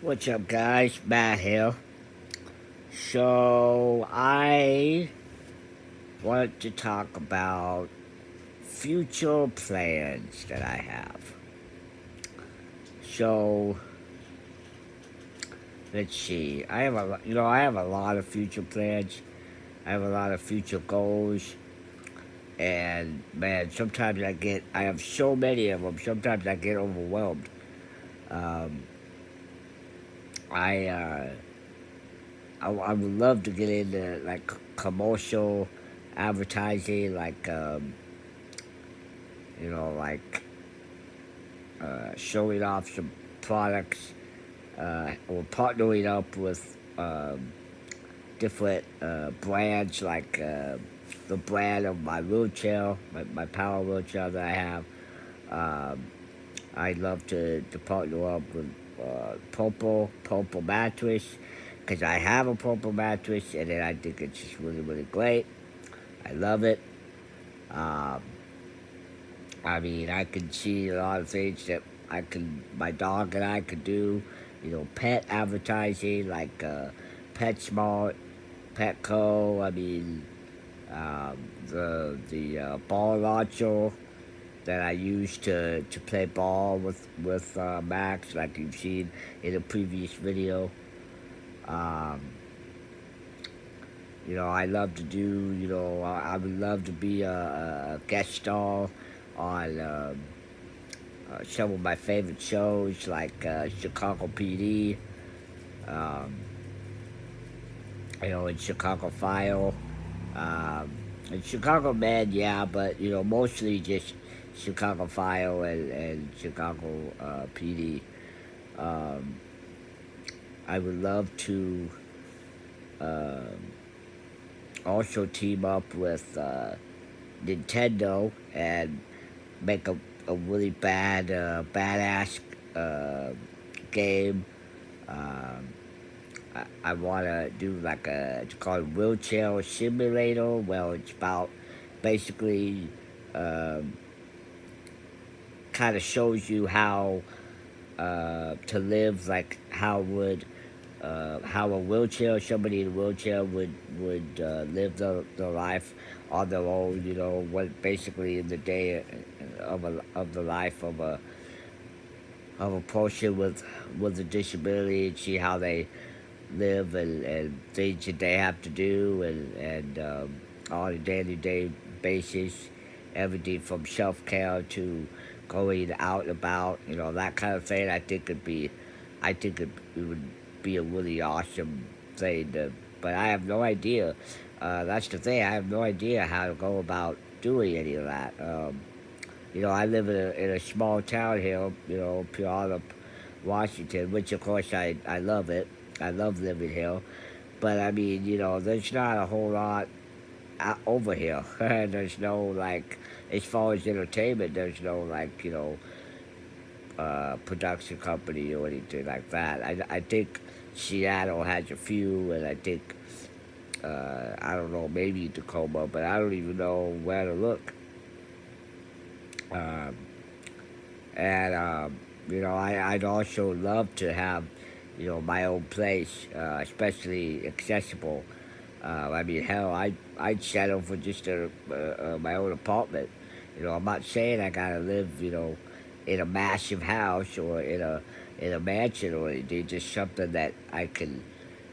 What's up, guys? Matt here. So, I want to talk about future plans that I have. So, let's see. I have a lot of future plans. I have a lot of future goals, and man, I have so many of them. Sometimes I get overwhelmed. Um, I, uh, I would love to get into like commercial advertising, like showing off some products or partnering up with different brands, like the brand of my wheelchair, my power wheelchair that I have. Um, I'd love to partner up with Purple mattress, because I have a Purple mattress, and then I think it's just really, really great. I love it. Um, I mean, I can see a lot of things that my dog and I could do. Pet advertising like PetSmart, Petco. I mean, the ball launcher that I use to play ball with Max, like you've seen in a previous video. Um, I love to do. I would love to be a guest star on. Some of my favorite shows like Chicago PD, um, and Chicago File, um, and Chicago Med, yeah, but mostly just Chicago File and Chicago PD. Um, I would love to um also team up with Nintendo and make a really badass uh, game. Um, I want to do it's called Wheelchair Simulator. Well, it's about basically um, kind of shows you how to live, like how a wheelchair, somebody in a wheelchair would live their life on their own. What basically in the day of the life of a person with a disability, and see how they live, and things that they have to do, and on a day-to-day basis, everything from self-care to going out and about, that kind of thing. I think it would be a really awesome thing to, but I have no idea. That's the thing. I have no idea how to go about doing any of that. I live in a small town here, Puyallup, Washington, which of course I love it. I love living here. But I mean, there's not a whole lot over here. There's no, like, as far as entertainment, there's no, like, production company or anything like that. I think Seattle has a few, and I think, I don't know, maybe Tacoma, but I don't even know where to look. Um, I'd also love to have, my own place, especially accessible. I mean, hell, I'd settle for just my own apartment. I'm not saying I gotta live, in a massive house or in a mansion or anything. Just something that I can,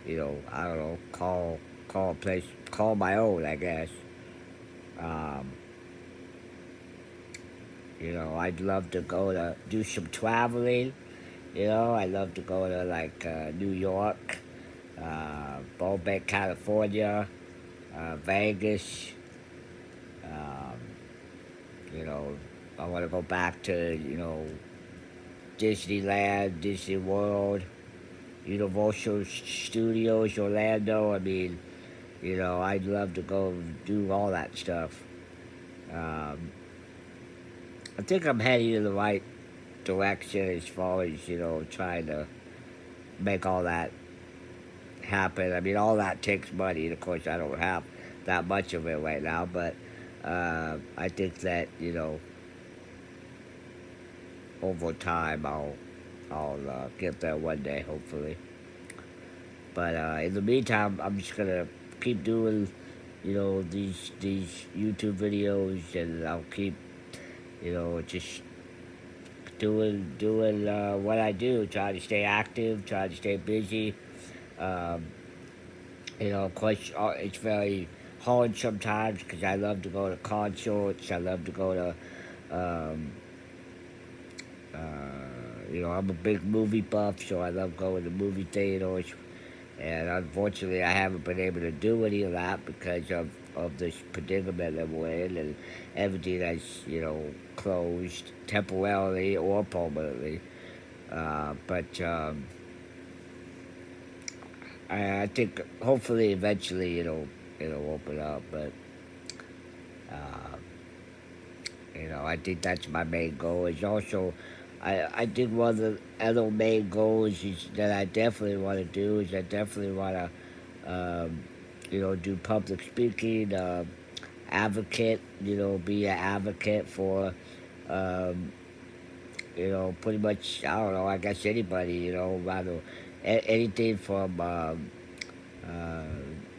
I don't know, call a place, call my own, I guess. Um, I'd love to go to do some traveling. I love to go to like New York, Burbank, California, Vegas. Um, you know, I want to go back to Disneyland, Disney World, Universal Studios, Orlando. I mean, I'd love to go do all that stuff. Um, I think I'm heading in the right direction as far as trying to make all that happen. I mean, all that takes money, and of course, I don't have that much of it right now. But I think that over time, I'll get there one day, hopefully. But in the meantime, I'm just gonna keep doing, these YouTube videos, and I'll keep, just doing what I do, trying to stay active, trying to stay busy. Um, of course, it's very hard sometimes because I love to go to concerts. I love to go to, um, I'm a big movie buff, so I love going to movie theaters. And unfortunately, I haven't been able to do any of that because of this predicament that we're in, and everything that's, closed temporarily or permanently. But I think hopefully eventually it'll open up. But uh, I think that's my main goal. Is also, I think one of the other main goals is that I definitely want to do is I definitely want to do public speaking, advocate, be an advocate for, um, pretty much, I don't know, I guess anybody, rather anything from uh,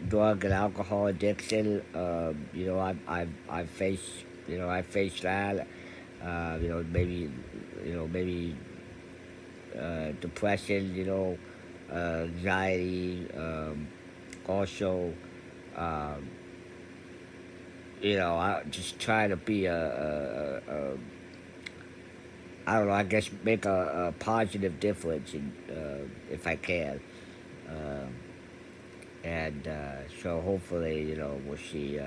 drug and alcohol addiction. I've faced, I faced that. Maybe depression, anxiety, also, um, I just try to be I don't know, I guess make a positive difference if I can. Um, and so hopefully, we'll see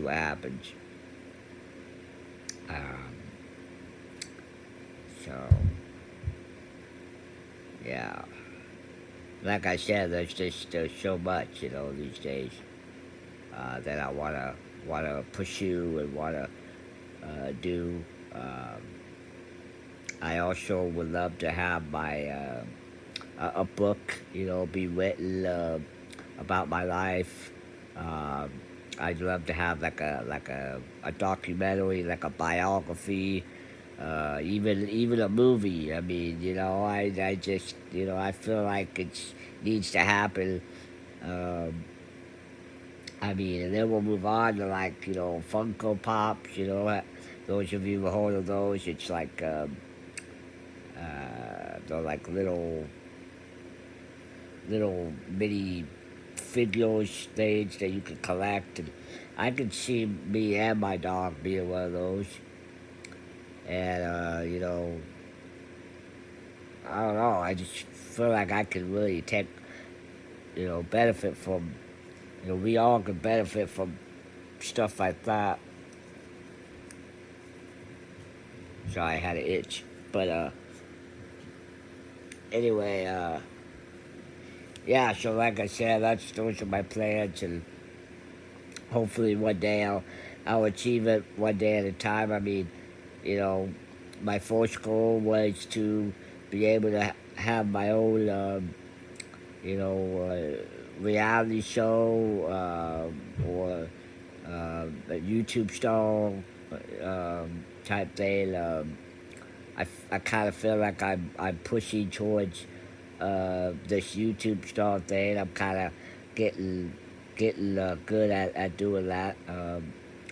what happens. Um, so yeah, like I said, there's so much, these days that I wanna pursue and wanna do. Um, I also would love to have my a book, be written about my life. Um, I'd love to have like a documentary, like a biography, even a movie. I mean, I just I feel like it needs to happen. Um, I mean, and then we'll move on to like Funko Pops. Those of you who heard of those, it's like they're like little mini figures things that you can collect, and I could see me and my dog being one of those. And I don't know. I just feel like I could really take benefit from we all could benefit from stuff like that. So I had an itch, but anyway, yeah. So like I said, those are my plans, and hopefully one day I'll achieve it one day at a time. I mean, you know, my first goal was to be able to have my own, reality show or a YouTube star type thing. I kind of feel like I'm pushing towards this YouTube star thing. I'm kind of getting getting good at doing that.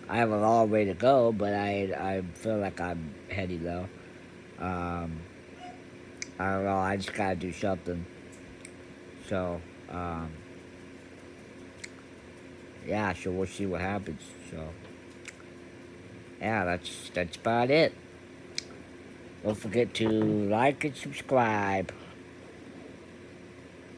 I have a long way to go, but I feel like I'm heading though. Um, I don't know. I just gotta do something. So um, yeah. So we'll see what happens. So yeah, that's about it. Don't forget to like and subscribe.